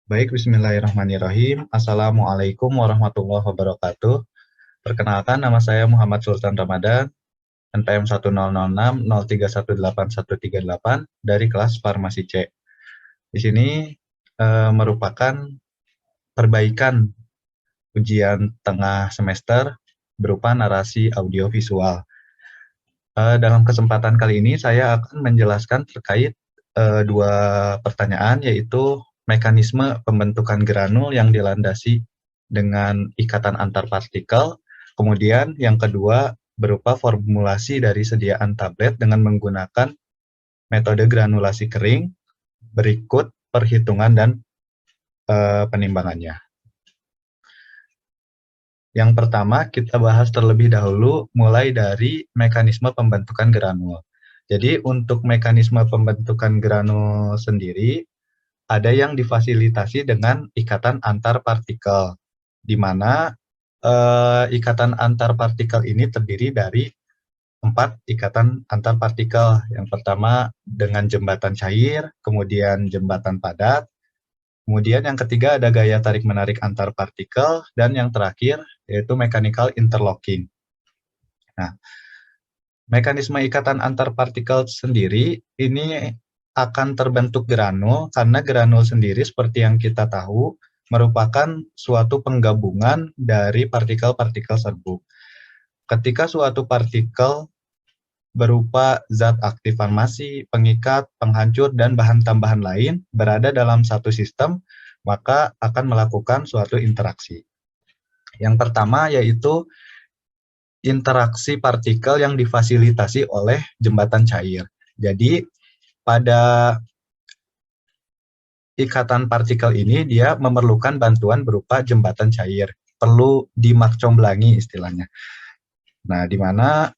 Baik, bismillahirrahmanirrahim. Assalamualaikum warahmatullahi wabarakatuh. Perkenalkan, nama saya Muhammad Sultan Ramadan, NPM 1006031381138 dari kelas Farmasi C. Di sini merupakan perbaikan ujian tengah semester berupa narasi audiovisual. Dalam kesempatan kali ini saya akan menjelaskan terkait dua pertanyaan, yaitu mekanisme pembentukan granul yang dilandasi dengan ikatan antar partikel. Kemudian yang kedua berupa formulasi dari sediaan tablet dengan menggunakan metode granulasi kering. Berikut perhitungan dan penimbangannya. Yang pertama, kita bahas terlebih dahulu mulai dari mekanisme pembentukan granul. Jadi untuk mekanisme pembentukan granul sendiri, ada yang difasilitasi dengan ikatan antar partikel, di mana ikatan antar partikel ini terdiri dari 4 ikatan antar partikel. Yang pertama dengan jembatan cair, kemudian jembatan padat, kemudian yang ketiga ada gaya tarik-menarik antar partikel, dan yang terakhir yaitu mechanical interlocking. Nah, mekanisme ikatan antar partikel sendiri ini akan terbentuk granul karena granul sendiri seperti yang kita tahu merupakan suatu penggabungan dari partikel-partikel serbuk. Ketika suatu partikel berupa zat aktif farmasi, pengikat, penghancur, dan bahan tambahan lain berada dalam satu sistem, maka akan melakukan suatu interaksi. Yang pertama yaitu interaksi partikel yang difasilitasi oleh jembatan cair. Jadi pada ikatan partikel ini dia memerlukan bantuan berupa jembatan cair, perlu dimakcomblangi istilahnya. Nah, di mana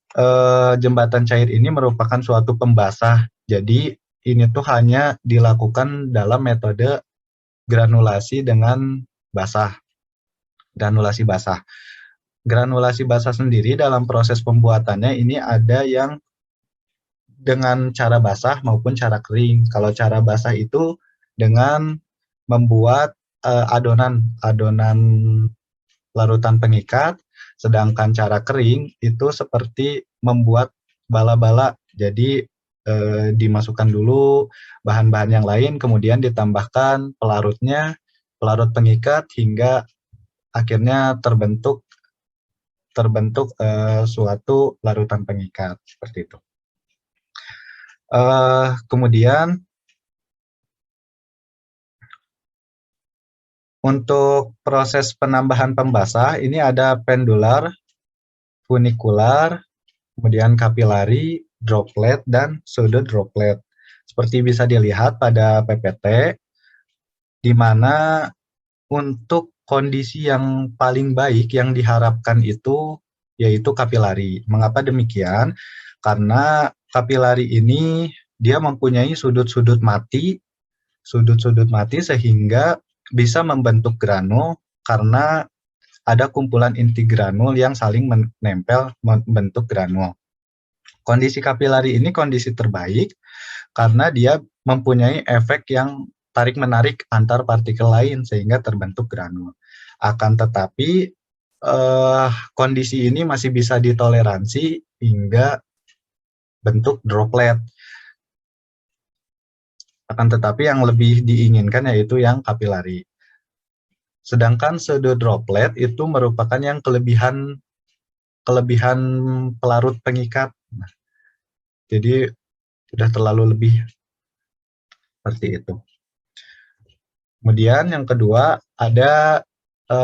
jembatan cair ini merupakan suatu pembasah. Jadi ini tuh hanya dilakukan dalam metode granulasi dengan basah. Granulasi basah. Granulasi basah sendiri dalam proses pembuatannya ini ada yang dengan cara basah maupun cara kering. Kalau cara basah itu dengan membuat adonan larutan pengikat, sedangkan cara kering itu seperti membuat bala-bala. Jadi dimasukkan dulu bahan-bahan yang lain, kemudian ditambahkan pelarutnya, pelarut pengikat hingga akhirnya terbentuk suatu larutan pengikat seperti itu. Kemudian untuk proses penambahan pembasah ini ada pendular, funikular, kemudian kapilari, droplet, dan pseudo droplet. Seperti bisa dilihat pada PPT, di mana untuk kondisi yang paling baik yang diharapkan itu yaitu kapilari. Mengapa demikian? Karena kapilari ini dia mempunyai sudut-sudut mati sehingga bisa membentuk granul karena ada kumpulan inti granul yang saling menempel membentuk granul. Kondisi kapilari ini kondisi terbaik karena dia mempunyai efek yang tarik-menarik antar partikel lain sehingga terbentuk granul. Akan tetapi kondisi ini masih bisa ditoleransi hingga bentuk droplet. Akan tetapi yang lebih diinginkan yaitu yang kapilari. Sedangkan pseudo droplet itu merupakan yang kelebihan pelarut pengikat. Nah, jadi sudah terlalu lebih seperti itu. Kemudian yang kedua ada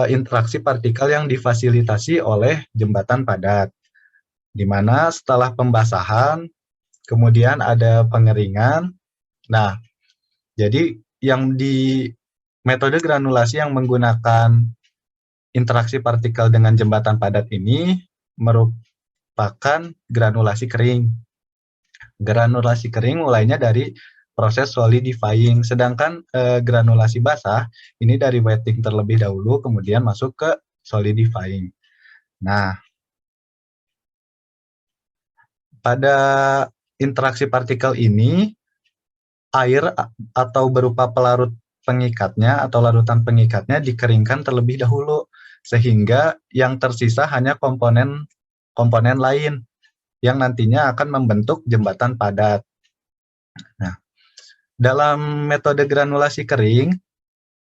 interaksi partikel yang difasilitasi oleh jembatan padat, di mana setelah pembasahan kemudian ada pengeringan. Nah, jadi yang di metode granulasi yang menggunakan interaksi partikel dengan jembatan padat ini merupakan granulasi kering. Granulasi kering mulainya dari proses solidifying, sedangkan granulasi basah ini dari wetting terlebih dahulu, kemudian masuk ke solidifying. Nah, pada interaksi partikel ini, air atau berupa pelarut pengikatnya atau larutan pengikatnya dikeringkan terlebih dahulu, sehingga yang tersisa hanya komponen lain yang nantinya akan membentuk jembatan padat. Nah, dalam metode granulasi kering,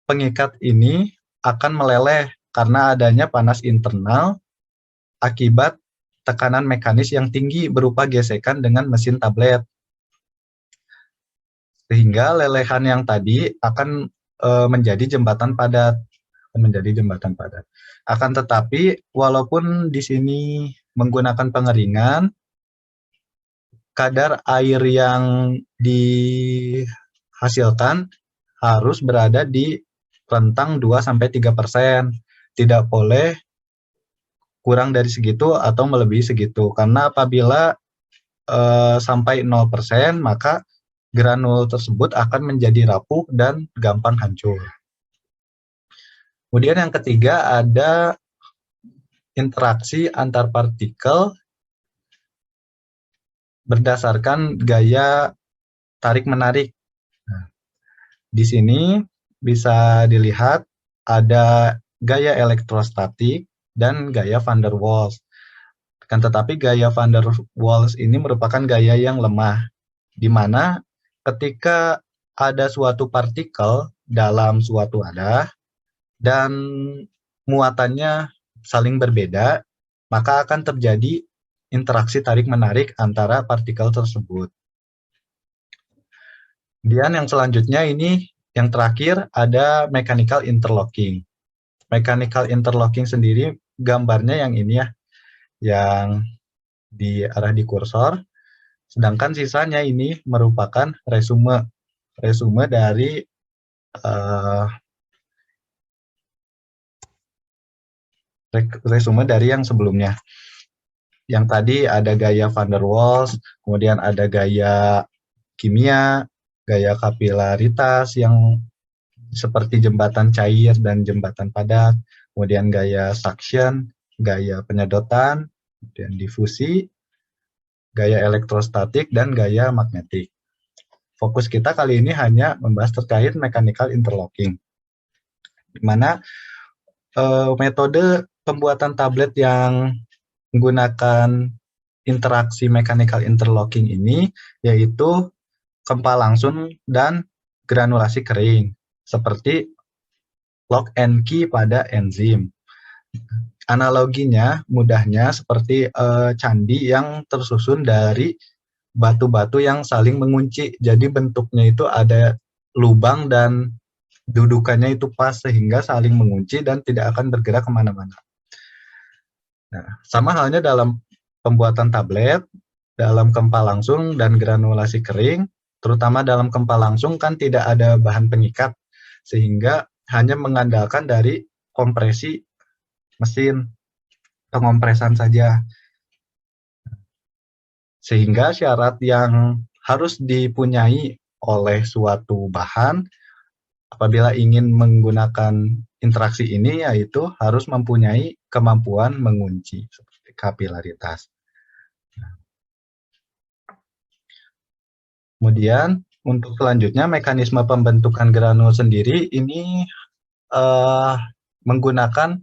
pengikat ini akan meleleh karena adanya panas internal akibat tekanan mekanis yang tinggi berupa gesekan dengan mesin tablet. Sehingga lelehan yang tadi akan menjadi jembatan padat. Akan tetapi, walaupun di sini menggunakan pengeringan, kadar air yang dihasilkan harus berada di rentang 2-3%. Tidak boleh kurang dari segitu atau melebihi segitu. Karena apabila sampai 0%, maka granul tersebut akan menjadi rapuh dan gampang hancur. Kemudian yang ketiga ada interaksi antar partikel berdasarkan gaya tarik-menarik. Nah, di sini bisa dilihat ada gaya elektrostatik dan gaya van der Waals. Kan tetapi gaya van der Waals ini merupakan gaya yang lemah, di mana ketika ada suatu partikel dalam suatu wadah dan muatannya saling berbeda, maka akan terjadi interaksi tarik-menarik antara partikel tersebut. Kemudian yang selanjutnya ini, yang terakhir ada mechanical interlocking. Mechanical interlocking sendiri gambarnya yang ini ya, yang diarah di kursor, sedangkan sisanya ini merupakan resume dari yang sebelumnya. Yang tadi ada gaya van der Waals, kemudian ada gaya kimia, gaya kapilaritas yang seperti jembatan cair dan jembatan padat, kemudian gaya suction, gaya penyedotan, kemudian difusi, gaya elektrostatik, dan gaya magnetik. Fokus kita kali ini hanya membahas terkait mechanical interlocking, di mana metode pembuatan tablet yang menggunakan interaksi mechanical interlocking ini yaitu kempa langsung dan granulasi kering, seperti lock and key pada enzim. Analoginya mudahnya seperti candi yang tersusun dari batu-batu yang saling mengunci. Jadi bentuknya itu ada lubang dan dudukannya itu pas sehingga saling mengunci dan tidak akan bergerak kemana-mana. Nah, sama halnya dalam pembuatan tablet, dalam kempa langsung dan granulasi kering, terutama dalam kempa langsung kan tidak ada bahan pengikat, sehingga hanya mengandalkan dari kompresi mesin, pengompresan saja. Sehingga syarat yang harus dipunyai oleh suatu bahan apabila ingin menggunakan interaksi ini yaitu harus mempunyai kemampuan mengunci seperti kapilaritas. Kemudian untuk selanjutnya mekanisme pembentukan granul sendiri ini menggunakan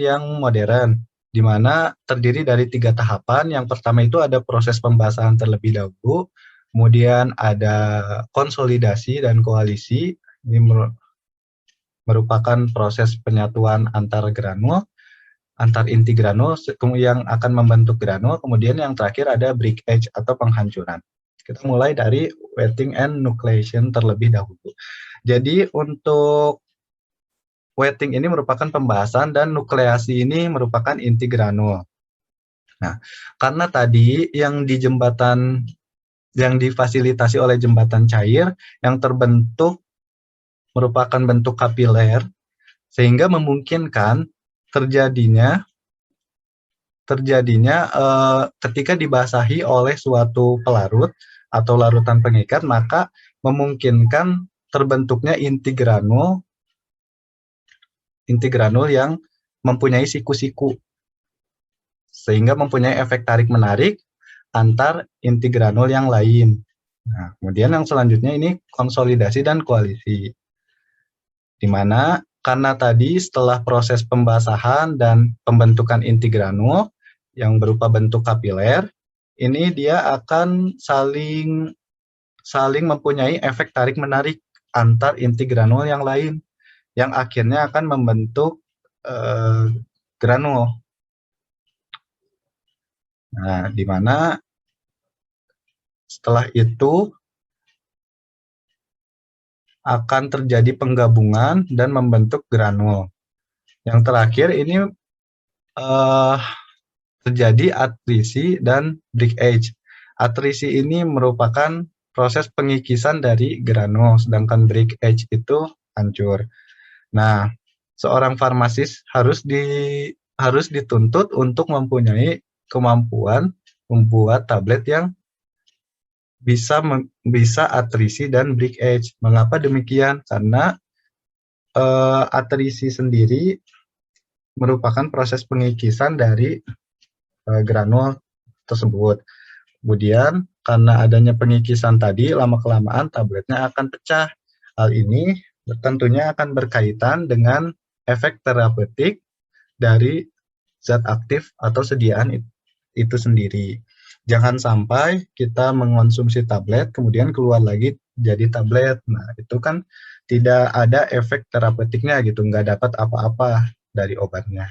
yang modern, di mana terdiri dari 3 tahapan. Yang pertama itu ada proses pembasahan terlebih dahulu, kemudian ada konsolidasi dan koalisi, ini merupakan proses penyatuan antar granul, antar inti granul yang akan membentuk granul. Kemudian yang terakhir ada breakage atau penghancuran. Kita mulai dari wetting and nucleation terlebih dahulu. Jadi untuk wetting ini merupakan pembahasan dan nukleasi ini merupakan inti granul. Nah, karena tadi yang di jembatan yang difasilitasi oleh jembatan cair yang terbentuk merupakan bentuk kapiler, sehingga memungkinkan terjadinya ketika dibasahi oleh suatu pelarut atau larutan pengikat, maka memungkinkan terbentuknya inti granul yang mempunyai siku-siku, sehingga mempunyai efek tarik-menarik antar inti granul yang lain. Nah, kemudian yang selanjutnya ini konsolidasi dan koalisi, di mana karena tadi setelah proses pembasahan dan pembentukan inti granul yang berupa bentuk kapiler, ini dia akan saling saling mempunyai efek tarik-menarik antar inti granul yang lain, yang akhirnya akan membentuk granul. Nah, di mana setelah itu akan terjadi penggabungan dan membentuk granul. Yang terakhir ini uh, terjadi atrisi dan breakage. Atrisi ini merupakan proses pengikisan dari granul, sedangkan breakage itu hancur. Nah, seorang farmasis harus dituntut untuk mempunyai kemampuan membuat tablet yang bisa atrisi dan breakage. Mengapa demikian? Karena atrisi sendiri merupakan proses pengikisan dari granul tersebut. Kemudian karena adanya pengikisan tadi, lama-kelamaan tabletnya akan pecah. Hal ini tentunya akan berkaitan dengan efek terapeutik dari zat aktif atau sediaan itu sendiri. Jangan sampai kita mengonsumsi tablet, kemudian keluar lagi jadi tablet. Nah, itu kan tidak ada efek terapeutiknya gitu, nggak dapat apa-apa dari obatnya.